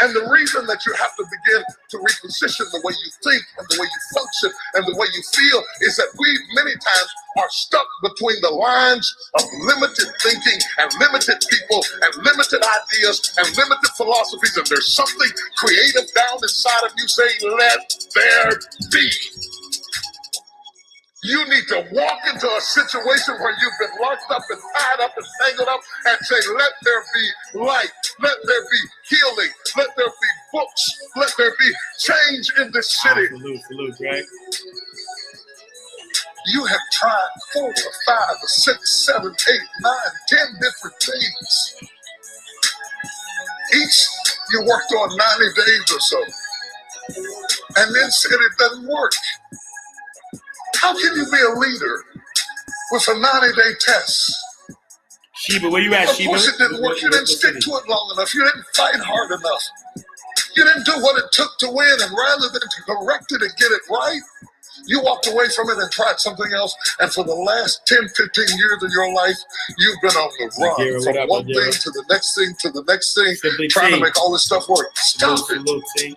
And the reason that you have to begin to reposition the way you think and the way you function and the way you feel is that we many times are stuck between the lines of limited thinking and limited people and limited ideas and limited philosophies. And there's something creative down inside of you saying, let there be. You need to walk into a situation where you've been locked up and tied up and tangled up and say, let there be light, let there be healing, let there be books, let there be change in this city. Salute, Greg. You have tried 4 or 5 or 6, 7, 8, 9, 10 different things. Each you worked on 90 days or so and then said it doesn't work. How can you be a leader with a 90-day test? Sheba, where you at, Of Sheba? course it didn't work. You didn't stick to it long enough. You didn't fight hard enough. You didn't do what it took to win, and rather than to correct it and get it right, you walked away from it and tried something else. And for the last 10, 15 years of your life, you've been on the run Gary, what from up, one Gary? thing to the next thing to the next thing, Simply trying to T. make all this stuff work. Stop it. Salute, T.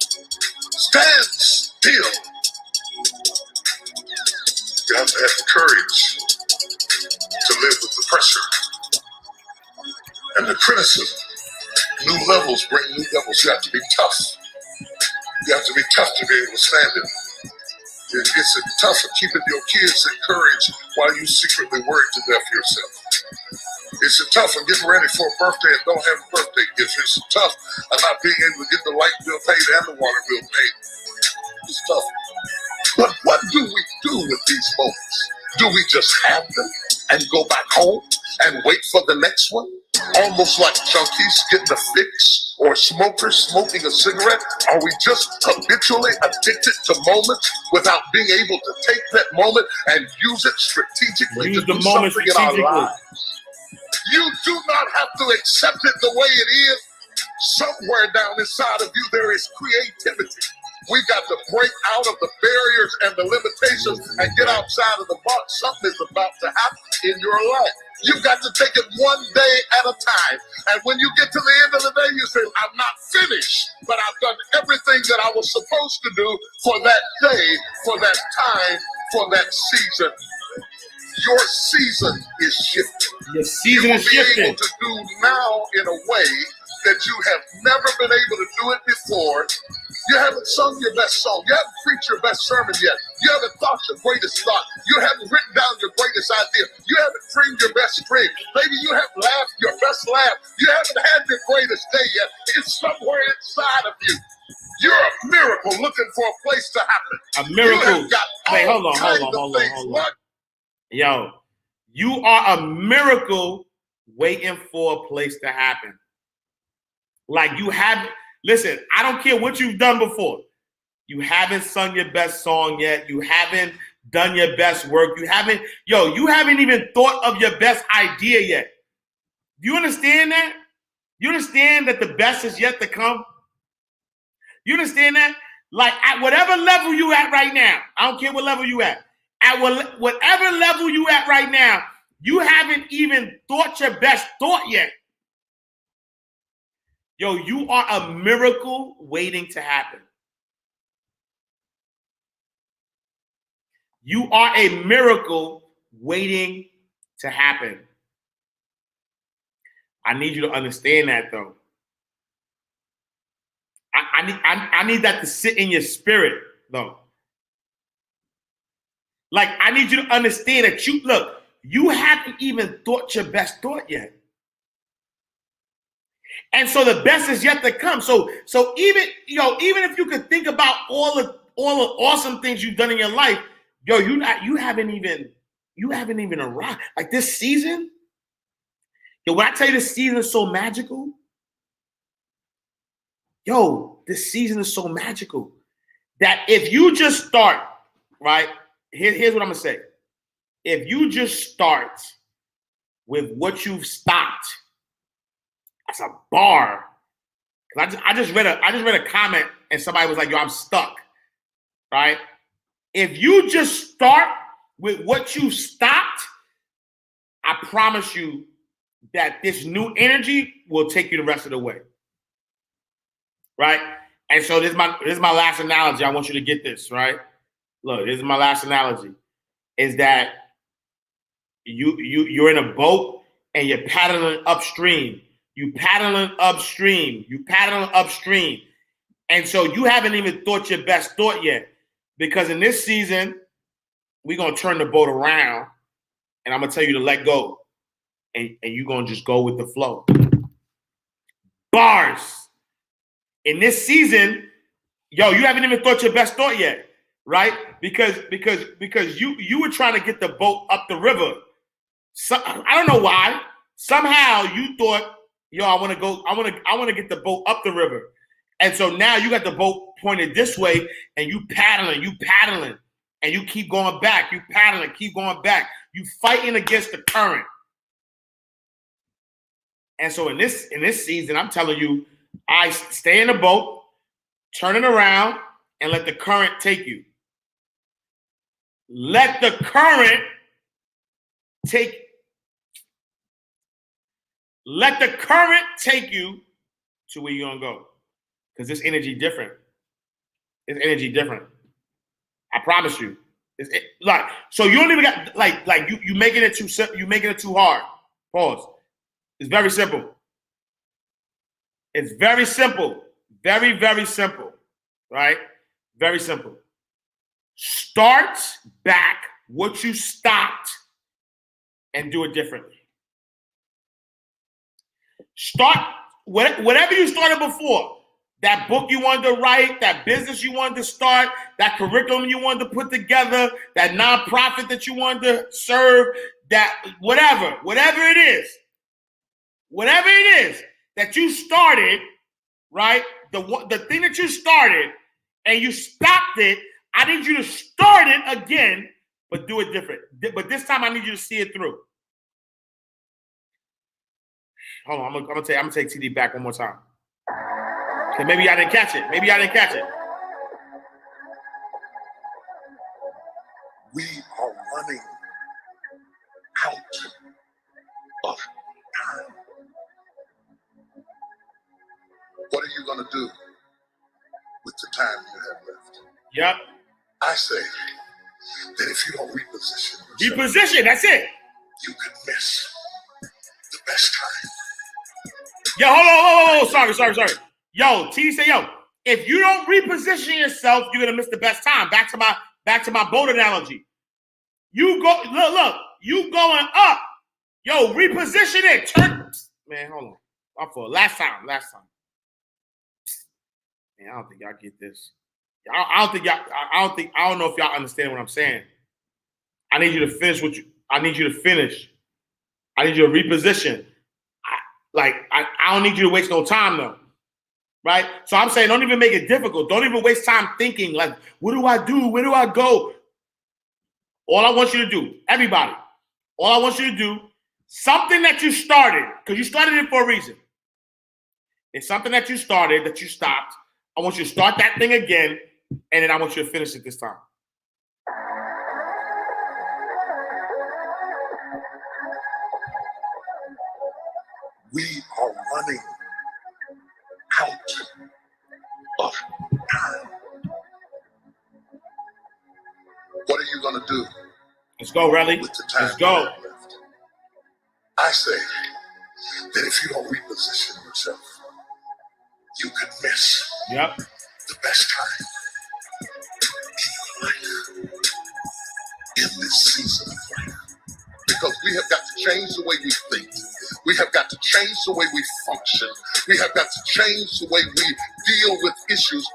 Stand still. You have to have the courage to live with the pressure and the criticism. New levels bring new devils. You have to be tough. You have to be tough to be able to stand it. It's tough for keeping your kids encouraged while you secretly worried to death yourself. It's tough for getting ready for a birthday and don't have a birthday gift. It's tough of not being able to get the light bill paid and the water bill paid. It's tough. But what do we do with these moments? Do we just have them and go back home and wait for the next one? Almost like junkies getting a fix or smokers smoking a cigarette? Are we just habitually addicted to moments without being able to take that moment and use it strategically Use to the do moment something in our strategically. lives? You do not have to accept it the way it is. Somewhere down inside of you, there is creativity. We got to break out of the barriers and the limitations and get outside of the box. Something is about to happen in your life. You've got to take it one day at a time. And when you get to the end of the day, you say, I'm not finished, but I've done everything that I was supposed to do for that day, for that time, for that season. Your season is shifting. Your season You is will be shifting. able to do now in a way that you have never been able to do it before. You haven't sung your best song. You haven't preached your best sermon yet. You haven't thought your greatest thought. You haven't written down your greatest idea. You haven't dreamed your best dream. Maybe you haven't laughed your best laugh. You haven't had your greatest day yet. It's somewhere inside of you. You're a miracle looking for a place to happen. A miracle. You have got Wait, all hold on. kinds of things. What? Yo, you are a miracle waiting for a place to happen. Like you haven't, listen, I don't care what you've done before. You haven't sung your best song yet. You haven't done your best work. You haven't even thought of your best idea yet. Do you understand that? You understand that the best is yet to come? You understand that? Like at whatever level you at right now, I don't care what level you at whatever level you at right now, you haven't even thought your best thought yet. Yo, you are a miracle waiting to happen. You are a miracle waiting to happen. I need you to understand that, though. I need that to sit in your spirit, though. Like, I need you to understand that you haven't even thought your best thought yet. And so the best is yet to come. So even if you could think about all the awesome things you've done in your life, you haven't even arrived. Like this season, when I tell you this season is so magical, this season is so magical that if you just start, right? Here's what I'm gonna say. If you just start with what you've stopped, that's a bar. I just read a comment and somebody was like, "Yo, I'm stuck." Right? If you just start with what you stopped, I promise you that this new energy will take you the rest of the way. Right? And so this is my last analogy. I want you to get this, right? Look, this is my last analogy. Is that you're in a boat and you're paddling upstream. You paddling upstream. And so you haven't even thought your best thought yet. Because in this season, we're going to turn the boat around and I'm going to tell you to let go. And you're going to just go with the flow. Bars. In this season, yo, you haven't even thought your best thought yet, right? Because you were trying to get the boat up the river. So, I don't know why. Somehow you thought, yo, I want to get the boat up the river. And so now you got the boat pointed this way and you paddling, and you keep going back. You paddling, keep going back. You fighting against the current. And so in this season, I'm telling you, I stay in the boat, turn it around, and let the current take you. Let the current take you to where you're gonna go. Because this energy different. It's energy different. I promise you. So you don't even got you making it too simple. You making it too hard. Pause. It's very simple. It's very simple. Very, very simple. Right? Very simple. Start back what you stopped and do it differently. Start whatever you started before. That book you wanted to write, that business you wanted to start, that curriculum you wanted to put together, that nonprofit that you wanted to serve, that whatever it is that you started, right? The thing that you started and you stopped it, I need you to start it again, but do it different. But this time I need you to see it through. Hold on, I'm gonna take TD back one more time. Okay, maybe I didn't catch it. We are running out of time. What are you going to do with the time you have left? Yep. I say that if you don't reposition yourself, that's it. you could miss the best time. Yo, hold on. Sorry. Yo, T say, if you don't reposition yourself, you're gonna miss the best time. Back to my boat analogy. You go, look, you going up. Yo, reposition it. Turn. Man, hold on. I'm for last time. Man, I don't think y'all get this. I don't know if y'all understand what I'm saying. I need you to finish I need you to reposition. I don't need you to waste no time though. Right? So I'm saying don't even make it difficult. Don't even waste time thinking like, what do I do? Where do I go? All I want you to do, everybody, something that you started, because you started it for a reason. It's something that you started that you stopped. I want you to start that thing again, and then I want you to finish it this time. We are running out of time. What are you going to do? Let's go, Relly. With the time Let's go. left? I say that if you don't reposition yourself, you could miss the best time in your life, in this season of life. Because we have got to change the way we think. We have got to change the way we function. We have got to change the way we deal with issues.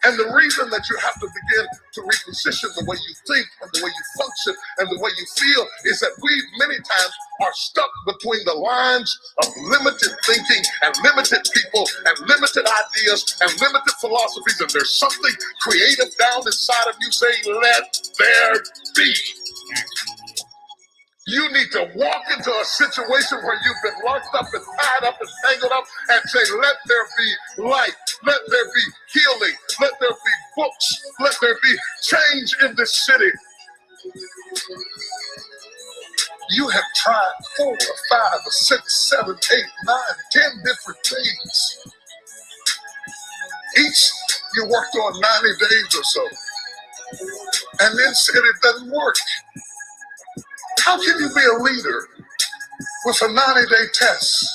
And the reason that you have to begin to reposition the way you think and the way you function and the way you feel is that we many times are stuck between the lines of limited thinking and limited people and limited ideas and limited philosophies. And there's something creative down inside of you saying, let there be. You need to walk into a situation where you've been locked up and tied up and tangled up and say, let there be light, let there be healing, let there be books, let there be change in this city. You have tried 4 or 5 or 6, 7, 8, 9, 10 different things. Each you worked on 90 days or so, and then said it doesn't work. How can you be a leader with a 90-day test?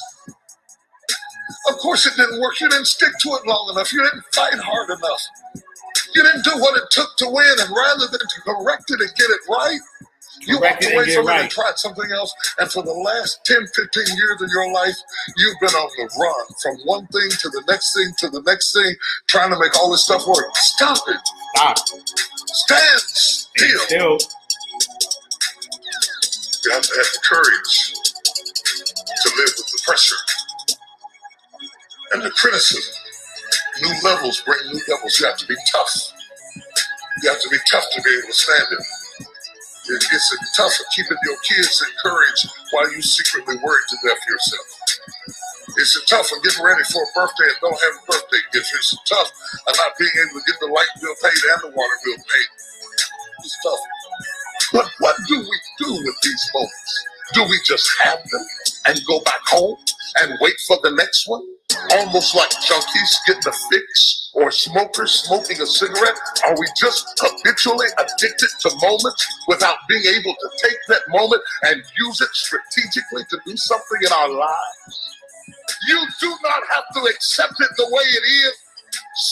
Of course it didn't work. You didn't stick to it long enough. You didn't fight hard enough. You didn't do what it took to win, and rather than to correct it and get it right, you walked away from it and tried something else. And for the last 10, 15 years of your life, you've been on the run from one thing to the next thing to the next thing, trying to make all this stuff work. Stop it. Stop. Stand still. You have to have the courage to live with the pressure and the criticism. New levels bring new devils. You have to be tough. You have to be tough to be able to stand it. It's tough for keeping your kids encouraged while you secretly worried to death yourself. It's tough for getting ready for a birthday and don't have a birthday gift. It's tough of not being able to get the light bill paid and the water bill paid. It's tough. But what do we do with these moments? Do we just have them and go back home and wait for the next one? Almost like junkies getting a fix or smokers smoking a cigarette? Are we just habitually addicted to moments without being able to take that moment and use it strategically to do something in our lives? You do not have to accept it the way it is.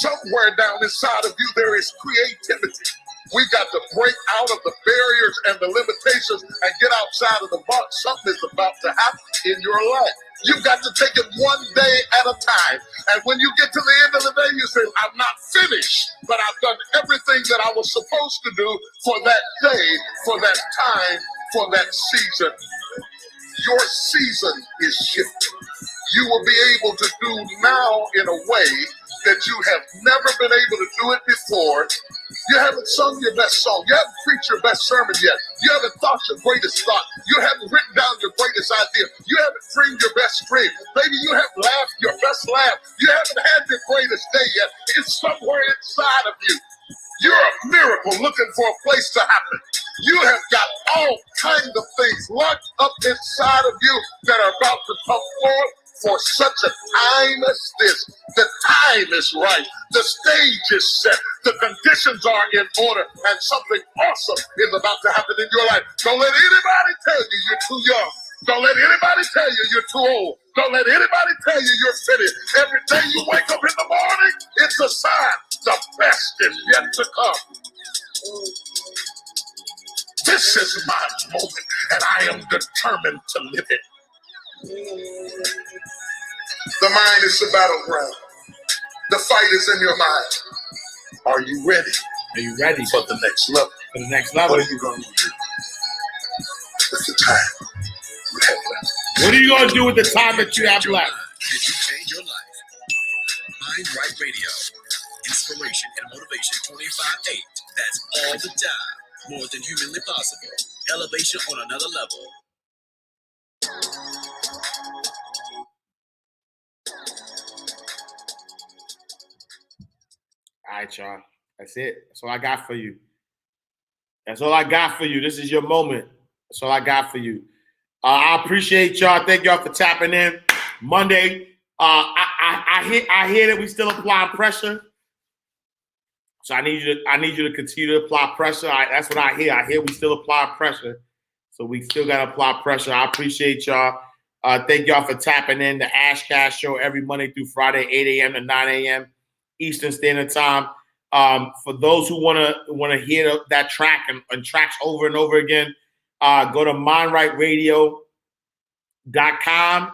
Somewhere down inside of you, there is creativity. We got to break out of the barriers and the limitations and get outside of the box. Something is about to happen in your life. You've got to take it one day at a time. And when you get to the end of the day, you say, I'm not finished, but I've done everything that I was supposed to do for that day, for that time, for that season. Your season is shifting. You will be able to do now in a way that you have never been able to do it before. You haven't sung your best song. You haven't preached your best sermon yet. You haven't thought your greatest thought. You haven't written down your greatest idea. You haven't dreamed your best dream. Maybe you haven't laughed your best laugh. You haven't had your greatest day yet. It's somewhere inside of you. You're a miracle looking for a place to happen. You have got all kinds of things locked up inside of you that are about to come forth for such a time as this. The time is right. The stage is set. The conditions are in order. And something awesome is about to happen in your life. Don't let anybody tell you you're too young. Don't let anybody tell you you're too old. Don't let anybody tell you you're finished. Every day you wake up in the morning, it's a sign. The best is yet to come. This is my moment, and I am determined to live it. The mind is the battleground. The fight is in your mind. Are you ready? Are you ready For the next level. for the next level? What are you going to do with the time you have left? What are you going to do with the time that you have left? Did you change your life? Mind Right Radio. Inspiration and motivation 25/8. That's all the time. More than humanly possible. Elevation on another level. All right, y'all. That's it. That's all I got for you. That's all I got for you. This is your moment. That's all I got for you. I appreciate y'all. Thank y'all for tapping in. Monday. I hear that we still applying pressure. So I need you to continue to apply pressure. That's what I hear. I hear we still apply pressure. So we still gotta apply pressure. I appreciate y'all. Thank y'all for tapping in. The Ash Cash Show every Monday through Friday, 8 a.m. to 9 a.m. Eastern Standard Time. For those who wanna hear that track and tracks over and over again, go to mindrightradio.com.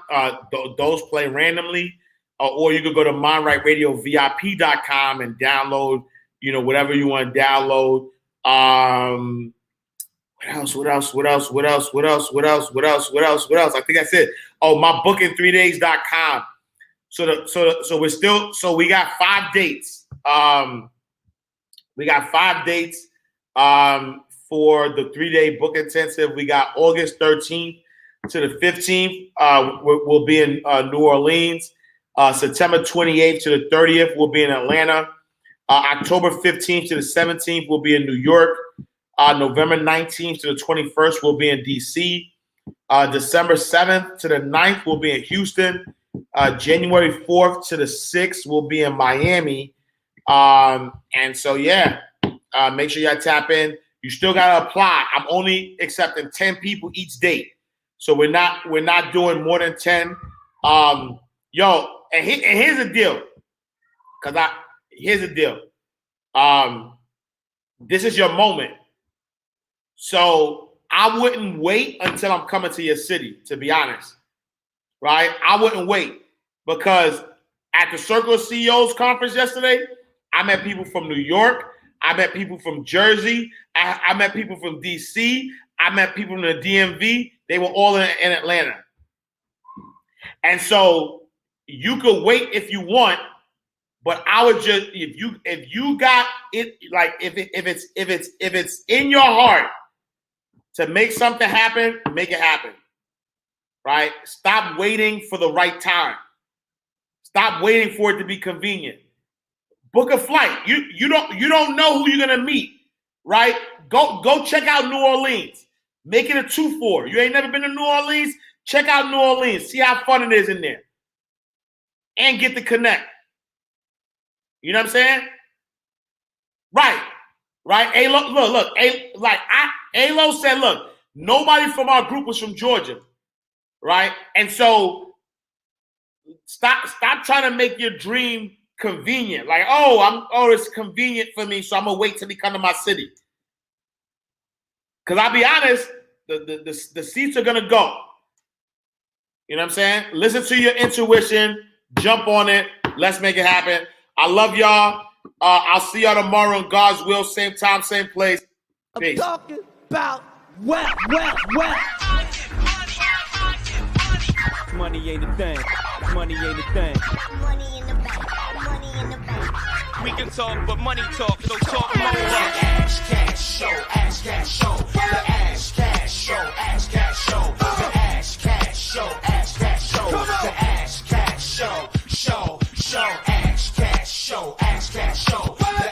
Those play randomly, or you could go to mindrightradiovip.com and download, whatever you want to download. What else? I think that's it. Oh, my booking3days.com. So we got 5 dates. We got 5 dates for the 3-day book intensive. We got August 13th to the 15th. We'll be in New Orleans. September 28th to the 30th, we'll be in Atlanta. October 15th to the 17th, we'll be in New York. November 19th to the 21st, we'll be in DC. December 7th to the 9th, we'll be in Houston. January 4th to the 6th, we'll be in Miami. And so, yeah, make sure y'all tap in. You still got to apply. I'm only accepting 10 people each date. So we're not doing more than 10. And here's the deal. Here's the deal. This is your moment. So I wouldn't wait until I'm coming to your city, to be honest. Right? I wouldn't wait, because at the Circle of CEOs conference yesterday, I met people from New York. I met people from Jersey. I met people from DC. I met people from the DMV. They were all in Atlanta. And so you could wait if you want, but I would just, if you got it, like if it's in your heart to make something happen, make it happen. Right? Stop waiting for the right time. Stop waiting for it to be convenient. Book a flight. You don't know who you're gonna meet, right? Go check out New Orleans. Make it a 2-4. You ain't never been to New Orleans? Check out New Orleans. See how fun it is in there. And get the connect. You know what I'm saying? Right. Hey, look. Alo said, look, nobody from our group was from Georgia. Right? And so stop trying to make your dream convenient. Like, it's convenient for me, so I'm gonna wait till he come to my city. Because I'll be honest, the seats are gonna go. You know what I'm saying? Listen to your intuition, jump on it, let's make it happen. I love y'all. I'll see y'all tomorrow in God's will, same time, same place. Peace. I'm talking about well. Money ain't a thing. Money ain't a thing. Money in the bank. Money in the bank. We can talk, but money talk, so talk more. Ash cash show, ash cash show, the ash cash show, ash cash show, the ash cash show, ash cash show, the ash cash show, ash cash show, ash cash show, the